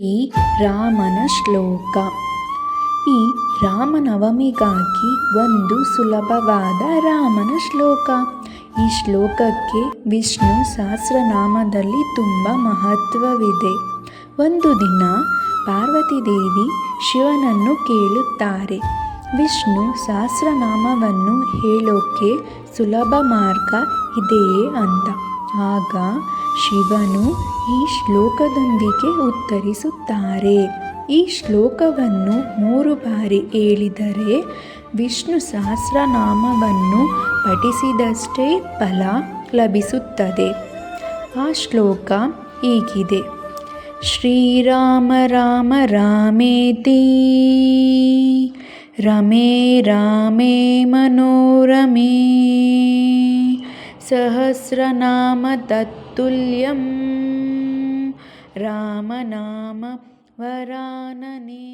ಈ ರಾಮನ ಶ್ಲೋಕ. ಈ ರಾಮನವಮಿಗಾಗಿ ಒಂದು ಸುಲಭವಾದ ರಾಮನ ಶ್ಲೋಕ. ಈ ಶ್ಲೋಕಕ್ಕೆ ವಿಷ್ಣು ಸಹಸ್ರನಾಮದಲ್ಲಿ ತುಂಬ ಮಹತ್ವವಿದೆ. ಒಂದು ದಿನ ಪಾರ್ವತಿದೇವಿ ಶಿವನನ್ನು ಕೇಳುತ್ತಾರೆ, ವಿಷ್ಣು ಸಹಸ್ರನಾಮವನ್ನು ಹೇಳೋಕ್ಕೆ ಸುಲಭ ಮಾರ್ಗ ಇದೆಯೇ ಅಂತ. ಆಗ ಶಿವನು ಈ ಶ್ಲೋಕದೊಂದಿಗೆ ಉತ್ತರಿಸುತ್ತಾರೆ. ಈ ಶ್ಲೋಕವನ್ನು 3 ಬಾರಿ ಹೇಳಿದರೆ ವಿಷ್ಣು ಸಹಸ್ರನಾಮವನ್ನು ಪಠಿಸಿದಷ್ಟೇ ಫಲ ಲಭಿಸುತ್ತದೆ. ಆ ಶ್ಲೋಕ ಹೀಗಿದೆ: ಶ್ರೀರಾಮ ರಾಮ ರಾಮೇತಿ ರಮೇ ರಾಮೇ ಮನೋರಮೇ ಸಹಸ್ರನಾಮ ತತ್ತುಲ್ಯಂ ರಾಮನಾಮ ವರಾನನೇ.